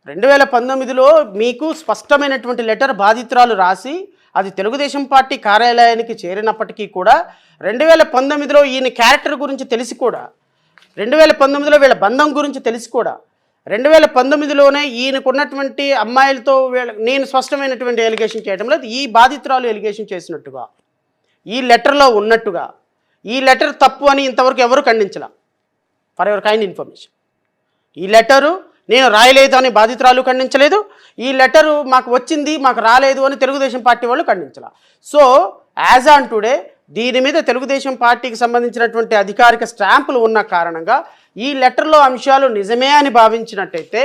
2019లో మీకు స్పష్టమైనటువంటి లెటర్ బాధితురాలు రాసి అది తెలుగుదేశం పార్టీ కార్యాలయానికి చేరినప్పటికీ కూడా 2019లో ఈయన క్యారెక్టర్ గురించి తెలిసి కూడా 2019లో వీళ్ళ బంధం గురించి తెలిసి కూడా 2019లోనే ఈయనకున్నటువంటి అమ్మాయిలతో నేను స్పష్టమైనటువంటి ఎలిగేషన్ చేయడం లేదు, ఈ బాధితురాలు ఎలిగేషన్ చేసినట్టుగా ఈ లెటర్లో ఉన్నట్టుగా ఈ లెటర్ తప్పు అని ఇంతవరకు ఎవరు ఖండించలా. ఫర్ ఎవర్ కైండ్ ఇన్ఫర్మేషన్, ఈ లెటరు నేను రాయలేదు అని బాధితురాలు ఖండించలేదు, ఈ లెటరు మాకు వచ్చింది మాకు రాలేదు అని తెలుగుదేశం పార్టీ వాళ్ళు ఖండించాల. సో యాజ్ ఆన్ టుడే దీని మీద తెలుగుదేశం పార్టీకి సంబంధించినటువంటి అధికారిక స్టాంపులు ఉన్న కారణంగా ఈ లెటర్లో అంశాలు నిజమే అని భావించినట్టయితే,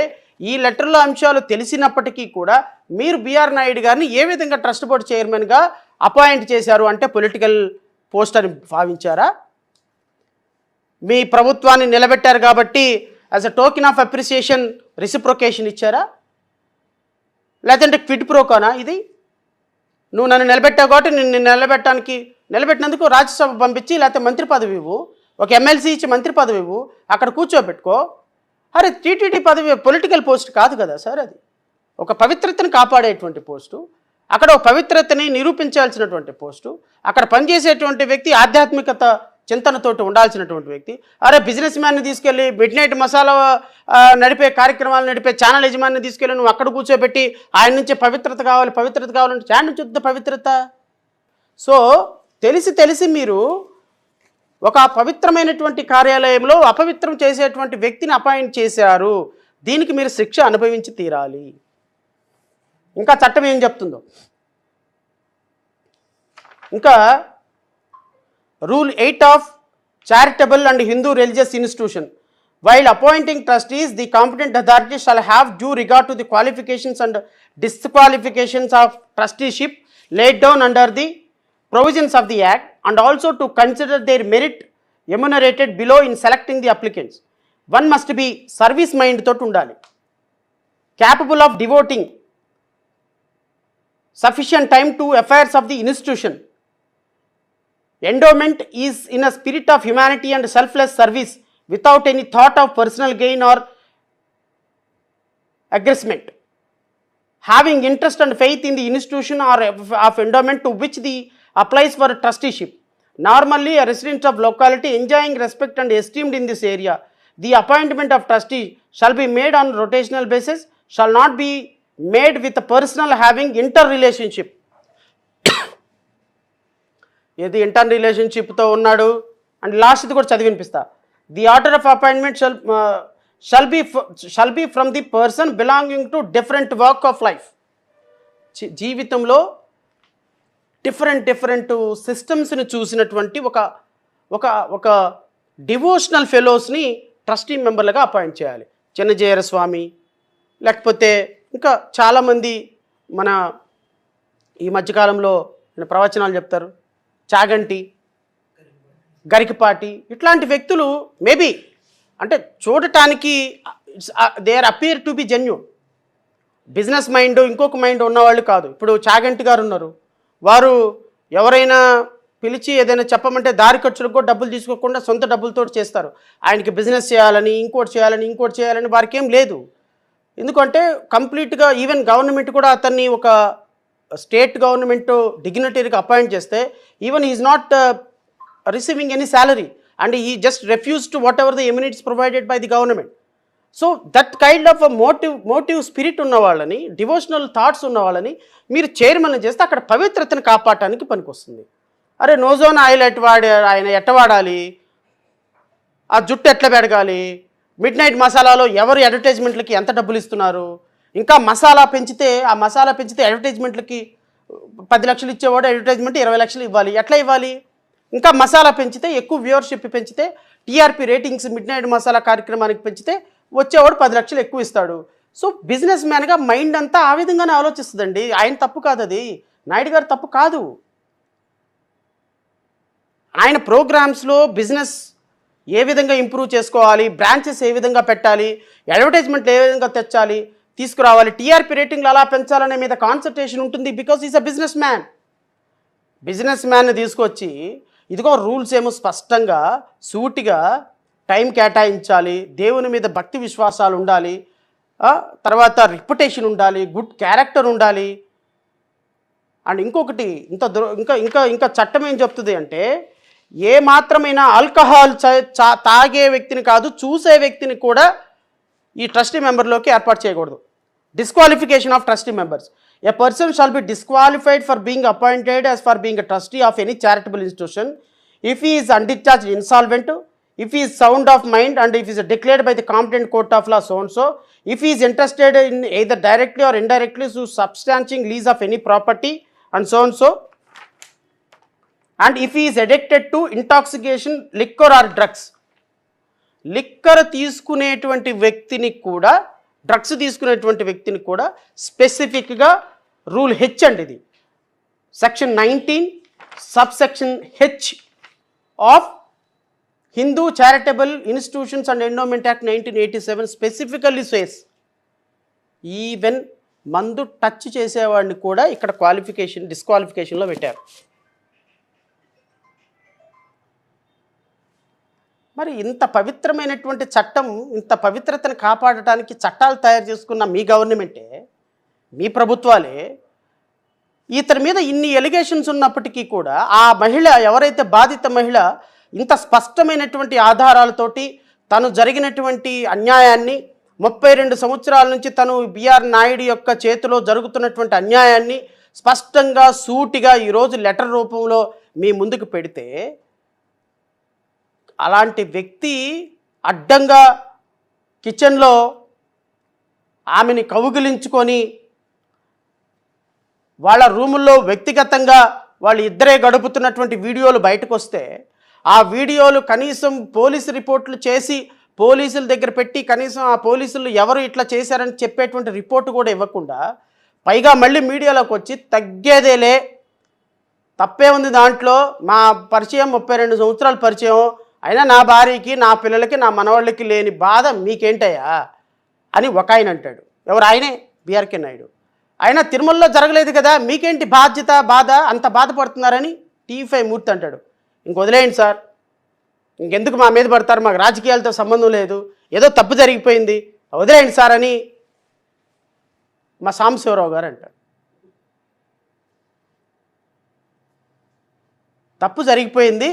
ఈ లెటర్లో అంశాలు తెలిసినప్పటికీ కూడా మీరు బిఆర్ నాయుడు గారిని ఏ విధంగా ట్రస్ట్ బోర్డు చైర్మన్గా అపాయింట్ చేశారు అంటే పొలిటికల్ పోస్ట్ అని భావించారా? మీ ప్రభుత్వాన్ని నిలబెట్టారు కాబట్టి as a token of appreciation reciprocation ఇచ్చారా, లేదంటే క్విడ్ ప్రోకోనా? ఇది నువ్వు నన్ను నిలబెట్టావు కాబట్టి నిన్ను నిలబెట్టినందుకు రాజ్యసభ పంపించి లేకపోతే మంత్రి పదవి ఇవ్వు, ఒక ఎమ్మెల్సీ ఇచ్చి మంత్రి పదవి ఇవ్వు, అక్కడ కూర్చోబెట్టుకో. అరే టీటీడీ పదవి పొలిటికల్ పోస్ట్ కాదు కదా సార్, అది ఒక పవిత్రతను కాపాడేటువంటి పోస్టు, అక్కడ ఒక పవిత్రతని నిరూపించాల్సినటువంటి పోస్టు, అక్కడ పనిచేసేటువంటి వ్యక్తి ఆధ్యాత్మికత చింతనతోటి ఉండాల్సినటువంటి వ్యక్తి. అరే బిజినెస్ మ్యాన్ని తీసుకెళ్ళి మిడ్ నైట్ మసాలా నడిపే కార్యక్రమాలు నడిపే ఛానల్ యజమాని తీసుకెళ్ళి నువ్వు అక్కడ కూర్చోబెట్టి ఆయన నుంచి పవిత్రత కావాలంటే ఛానల్ నుంచి వద్ద పవిత్రత. సో తెలిసి మీరు ఒక పవిత్రమైనటువంటి కార్యాలయంలో అపవిత్రం చేసేటువంటి వ్యక్తిని అపాయింట్ చేశారు, దీనికి మీరు శిక్ష అనుభవించి తీరాలి. ఇంకా చట్టం ఏం చెప్తుందో, ఇంకా Rule 8 of Charitable and Hindu Religious Institution. While appointing trustees, the competent authority shall have due regard to the qualifications and disqualifications of trusteeship laid down under the provisions of the Act, and also to consider their merit enumerated below in selecting the applicants. One must be service mind tho undali, capable of devoting sufficient time to affairs of the institution. Endowment is in a spirit of humanity and selfless service without any thought of personal gain or aggressment. Having interest and faith in the institution or of endowment to which the applies for trusteeship. Normally a resident of locality enjoying respect and esteemed in this area. The appointment of trustee shall be made on rotational basis, shall not be made with a personal having interrelationship. ఏది intern రిలేషన్షిప్తో ఉన్నాడు and లాస్ట్ది కూడా చదివి వినిపిస్తా. The order of appointment shall be from the person belonging to different walk of life. జీవితంలో different సిస్టమ్స్ని చూసినటువంటి ఒక devotional ఫెలోస్ని trustee మెంబర్లుగా appoint చేయాలి. చిన్నజీయర స్వామి, లేకపోతే ఇంకా చాలామంది మన ఈ మధ్యకాలంలో ప్రవచనాలు చెప్తారు, చాగంటి, గరికపాటి, ఇట్లాంటి వ్యక్తులు మేబీ అంటే చూడటానికి they are appear to be genuine. Business mind ఇంకొక మైండ్ ఉన్నవాళ్ళు కాదు. ఇప్పుడు చాగంటి గారు ఉన్నారు, వారు ఎవరైనా పిలిచి ఏదైనా చెప్పమంటే దారి ఖర్చులకు కూడా డబ్బులు తీసుకోకుండా సొంత డబ్బులతో చేస్తారు. ఆయనకి బిజినెస్ చేయాలని ఇంకోటి చేయాలని వారికి ఏం లేదు. ఎందుకంటే కంప్లీట్గా ఈవెన్ గవర్నమెంట్ కూడా అతన్ని ఒక స్టేట్ గవర్నమెంట్ డిగ్నిటరీగా అపాయింట్ చేస్తే even is not receiving any salary and he just refuse to whatever the immunities provided by the government. So that kind of motive spirit ఉన్న వాళ్ళని, డివోషనల్ థాట్స్ ఉన్న వాళ్ళని మీరు చైర్మన్ చేస్తే అక్కడ పవిత్రతను కాపాడటానికి పనికొస్తుంది. అరే నోజోన్ ఆయిల్ ఆయన ఎట్ట వాడాలి, ఆ జుట్టు ఎట్లా పెరగాలి, మిడ్ నైట్ మసాలాలో ఎవరు అడ్వర్టైజ్మెంట్లకి ఎంత డబ్బులు ఇస్తున్నారు, ఇంకా మసాలా పెంచితే అడ్వర్టైజ్మెంట్లకి 10 లక్షలు ఇచ్చేవాడు అడ్వర్టైజ్మెంట్ 20 లక్షలు ఇవ్వాలి, ఎట్లా ఇవ్వాలి? ఇంకా మసాలా పెంచితే ఎక్కువ వ్యూవర్షిప్ పెంచితే TRP ratings mid night masala కార్యక్రమానికి పెంచితే వచ్చేవాడు 10 లక్షలు ఎక్కువ ఇస్తాడు. సో బిజినెస్ మ్యాన్గా మైండ్ అంతా ఆ విధంగానే ఆలోచిస్తుందండి. ఆయన తప్పు కాదు, అది నాయుడు గారు తప్పు కాదు. ఆయన ప్రోగ్రామ్స్లో బిజినెస్ ఏ విధంగా ఇంప్రూవ్ చేసుకోవాలి, బ్రాంచెస్ ఏ విధంగా పెట్టాలి, అడ్వర్టైజ్మెంట్లు ఏ విధంగా తీసుకురావాలి, టీఆర్పీ రేటింగ్లు అలా పెంచాలనే మీద కాన్సన్ట్రేషన్ ఉంటుంది. బికాస్ ఈజ్ అ బిజినెస్ మ్యాన్ని తీసుకొచ్చి ఇదిగో రూల్స్ ఏమో స్పష్టంగా సూటిగా టైం కేటాయించాలి, దేవుని మీద భక్తి విశ్వాసాలు ఉండాలి, తర్వాత రిప్యుటేషన్ ఉండాలి, గుడ్ క్యారెక్టర్ ఉండాలి. అండ్ ఇంకొకటి ఇంకా చట్టం ఏం చెప్తుంది అంటే, ఏ మాత్రమైనా ఆల్కహాల్ తాగే వ్యక్తిని కాదు, చూసే వ్యక్తిని కూడా ఈ ట్రస్టీ మెంబర్లోకి ఏర్పాటు చేయకూడదు. Disqualification of trustee members. A person shall be disqualified for being appointed as for being a trustee of any charitable institution if he is undischarged insolvent, if he is sound of mind, and if he is declared by the competent court of law so and so, if he is interested in either directly or indirectly to substantiating lease of any property and so and so, and if he is addicted to intoxication, liquor or drugs. Liquor తీసుకునేటువంటి వ్యక్తిని కూడా, drugs తీసుకునేటువంటి వ్యక్తిని కూడా స్పెసిఫిక్గా rule H అండి, ఇది section 19 subsection H of Hindu charitable institutions and endowment act 1987 specifically says even మందు టచ్ చేసేవాడిని కూడా ఇక్కడ డిస్క్వాలిఫికేషన్లో పెట్టారు. మరి ఇంత పవిత్రమైనటువంటి చట్టం, ఇంత పవిత్రతను కాపాడటానికి చట్టాలు తయారు చేసుకున్న మీ గవర్నమెంటే, మీ ప్రభుత్వాలే ఇతని మీద ఇన్ని ఎలిగేషన్స్ ఉన్నప్పటికీ కూడా ఆ మహిళ, ఎవరైతే బాధిత మహిళ, ఇంత స్పష్టమైనటువంటి ఆధారాలతోటి తను జరిగినటువంటి అన్యాయాన్ని, 32 సంవత్సరాల నుంచి తను బిఆర్ నాయుడు యొక్క చేతిలో జరుగుతున్నటువంటి అన్యాయాన్ని స్పష్టంగా సూటిగా ఈరోజు లెటర్ రూపంలో మీ ముందుకు పెడితే, అలాంటి వ్యక్తి అడ్డంగా కిచెన్లో ఆమెని కౌగిలించుకొని వాళ్ళ రూముల్లో వ్యక్తిగతంగా వాళ్ళు ఇద్దరే గడుపుతున్నటువంటి వీడియోలు బయటకు వస్తే, ఆ వీడియోలు కనీసం పోలీసు రిపోర్ట్లు చేసి పోలీసుల దగ్గర పెట్టి కనీసం ఆ పోలీసులు ఎవరు ఇట్లా చేశారని చెప్పేటువంటి రిపోర్టు కూడా ఇవ్వకుండా, పైగా మళ్ళీ మీడియాలోకి వచ్చి తగ్గేదేలే, తప్పే ఉంది దాంట్లో, మా పరిచయం 32 సంవత్సరాల పరిచయం, అయినా నా భార్యకి, నా పిల్లలకి, నా మనవాళ్ళకి లేని బాధ మీకేంటయ్యా అని ఒక ఆయన అంటాడు. ఎవరు? ఆయనే, బిఆర్కే నాయుడు. అయినా తిరుమలలో జరగలేదు కదా, మీకేంటి బాధ, అంత బాధపడుతున్నారని టీవీ5 మూర్తి అంటాడు. వదిలేయండి సార్, ఇంకెందుకు మా మీద పడతారు, మాకు రాజకీయాలతో సంబంధం లేదు, ఏదో తప్పు జరిగిపోయింది, వదిలేయండి సార్ అని మా సాంబశివరావు గారు అంటారు. తప్పు జరిగిపోయింది,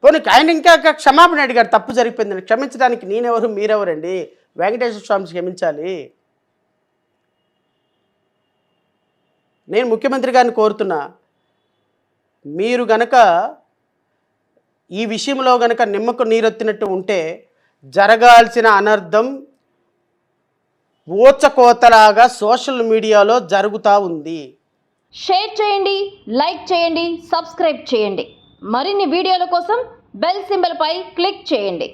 పోనీ ఆయన ఇంకా క్షమాపణ అడిగారు, తప్పు జరిగిపోయిందని. క్షమించడానికి నేనెవరు, మీరెవరండి? వెంకటేశ్వర స్వామి క్షమించాలి. నేను ముఖ్యమంత్రి గారిని కోరుతున్నా, మీరు గనక ఈ విషయంలో గనక నిమ్మకు నీరెత్తినట్టు ఉంటే జరగాల్సిన అనర్థం ఊచకోతలాగా సోషల్ మీడియాలో జరుగుతూ ఉంది. షేర్ చేయండి, లైక్ చేయండి, సబ్స్క్రైబ్ చేయండి. మరిన్ని వీడియోల కోసం బెల్ సింబల్ పై క్లిక్ చేయండి.